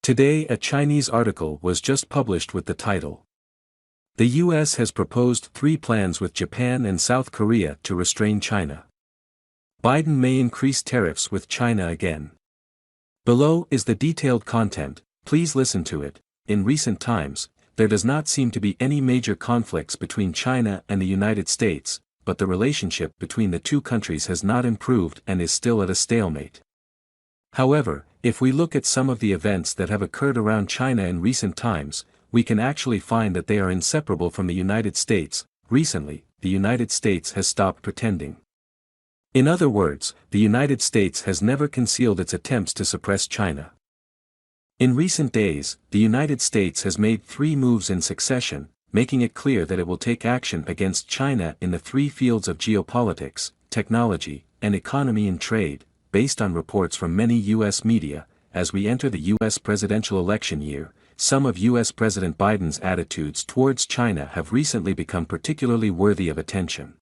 Today a Chinese article was just published with the title, "The US has proposed 3 plans with Japan and South Korea to restrain China. Biden may increase tariffs with China again." Below is the detailed content, please listen to it. In recent times, there does not seem to be any major conflicts between China and the United States, but the relationship between the two countries has not improved and is still at a stalemate. However, if we look at some of the events that have occurred around China in recent times, we can actually find that they are inseparable from the United States. Recently, the United States has stopped pretending. In other words, the United States has never concealed its attempts to suppress China. In recent days, the United States has made 3 moves in succession, making it clear that it will take action against China in the 3 fields of geopolitics, technology, and economy and trade, based on reports from many U.S. media. As we enter the U.S. presidential election year, some of U.S. President Biden's attitudes towards China have recently become particularly worthy of attention.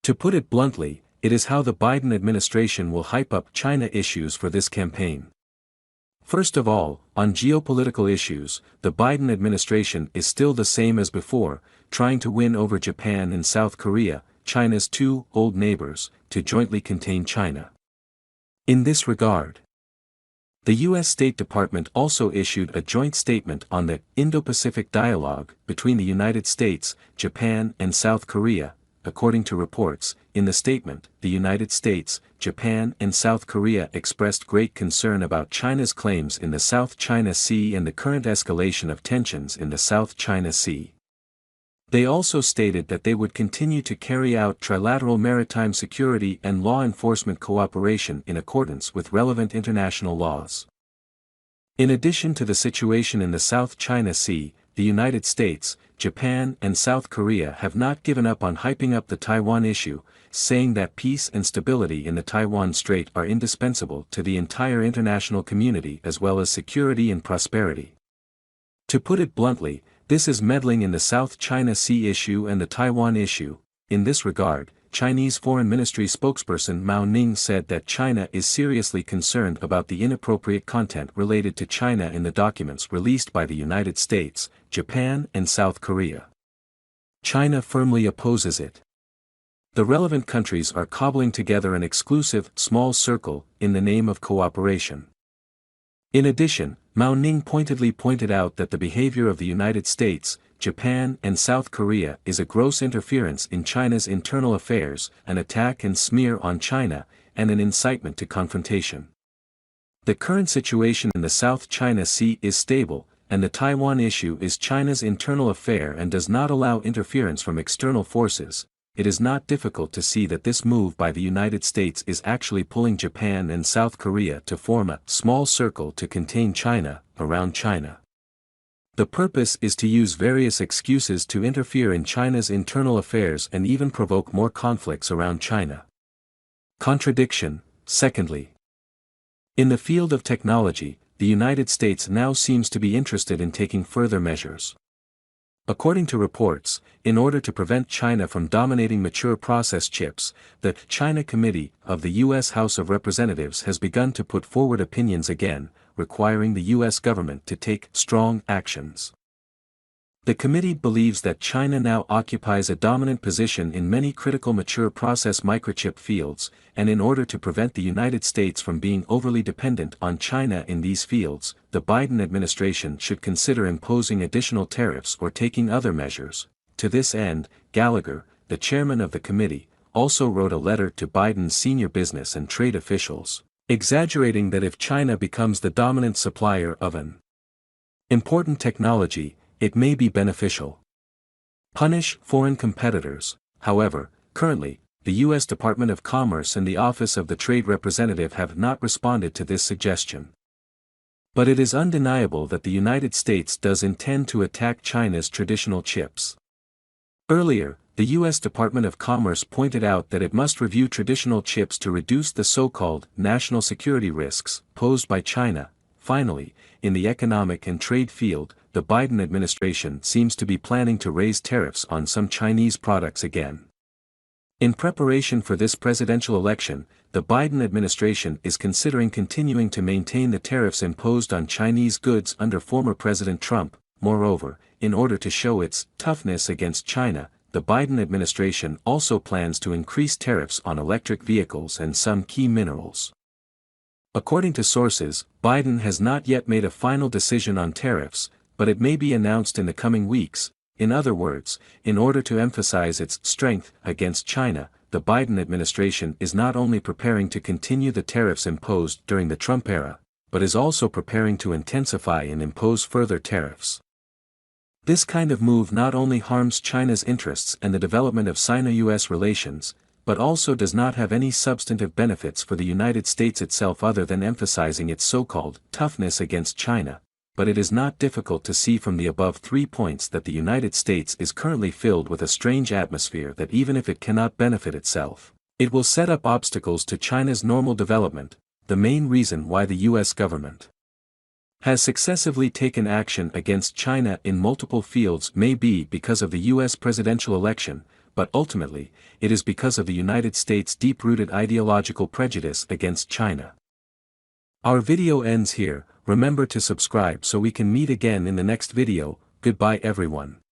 To put it bluntly, it is how the Biden administration will hype up China issues for this campaign. First of all, on geopolitical issues, the Biden administration is still the same as before, trying to win over Japan and South Korea, China's 2 old neighbors, to jointly contain China. In this regard, the U.S. State Department also issued a joint statement on the Indo-Pacific dialogue between the United States, Japan and South Korea. According to reports, in the statement, the United States, Japan and South Korea expressed great concern about China's claims in the South China Sea and the current escalation of tensions in the South China Sea. They also stated that they would continue to carry out trilateral maritime security and law enforcement cooperation in accordance with relevant international laws. In addition to the situation in the South China Sea, the United States, Japan and South Korea have not given up on hyping up the Taiwan issue, saying that peace and stability in the Taiwan Strait are indispensable to the entire international community as well as security and prosperity. To put it bluntly, this is meddling in the South China Sea issue and the Taiwan issue. In this regard, Chinese Foreign Ministry spokesperson Mao Ning said that China is seriously concerned about the inappropriate content related to China in the documents released by the United States, Japan and South Korea. China firmly opposes it. The relevant countries are cobbling together an exclusive, small circle, in the name of cooperation. In addition, Mao Ning pointedly pointed out that the behavior of the United States, Japan and South Korea is a gross interference in China's internal affairs, an attack and smear on China, and an incitement to confrontation. The current situation in the South China Sea is stable, and the Taiwan issue is China's internal affair and does not allow interference from external forces. It is not difficult to see that this move by the United States is actually pulling Japan and South Korea to form a small circle to contain China, around China. The purpose is to use various excuses to interfere in China's internal affairs and even provoke more conflicts around China. Contradiction. Secondly, in the field of technology, the United States now seems to be interested in taking further measures. According to reports, in order to prevent China from dominating mature process chips, the China Committee of the U.S. House of Representatives has begun to put forward opinions again, requiring the U.S. government to take strong actions. The committee believes that China now occupies a dominant position in many critical mature process microchip fields, and in order to prevent the United States from being overly dependent on China in these fields, the Biden administration should consider imposing additional tariffs or taking other measures. To this end, Gallagher, the chairman of the committee, also wrote a letter to Biden's senior business and trade officials, exaggerating that if China becomes the dominant supplier of an important technology, it may be beneficial. Punish foreign competitors. However, currently, the U.S. Department of Commerce and the Office of the Trade Representative have not responded to this suggestion. But it is undeniable that the United States does intend to attack China's traditional chips. Earlier, the U.S. Department of Commerce pointed out that it must review traditional chips to reduce the so-called national security risks posed by China. Finally, in the economic and trade field, the Biden administration seems to be planning to raise tariffs on some Chinese products again. In preparation for this presidential election, the Biden administration is considering continuing to maintain the tariffs imposed on Chinese goods under former President Trump. Moreover, in order to show its toughness against China, the Biden administration also plans to increase tariffs on electric vehicles and some key minerals. According to sources, Biden has not yet made a final decision on tariffs, but it may be announced in the coming weeks. In other words, in order to emphasize its strength against China, the Biden administration is not only preparing to continue the tariffs imposed during the Trump era, but is also preparing to intensify and impose further tariffs. This kind of move not only harms China's interests and the development of Sino-US relations, but also does not have any substantive benefits for the United States itself other than emphasizing its so-called toughness against China. But it is not difficult to see from the above 3 points that the United States is currently filled with a strange atmosphere that even if it cannot benefit itself, it will set up obstacles to China's normal development. The main reason why the US government has successively taken action against China in multiple fields may be because of the US presidential election, but ultimately, it is because of the United States' deep-rooted ideological prejudice against China. Our video ends here. Remember to subscribe so we can meet again in the next video. Goodbye everyone.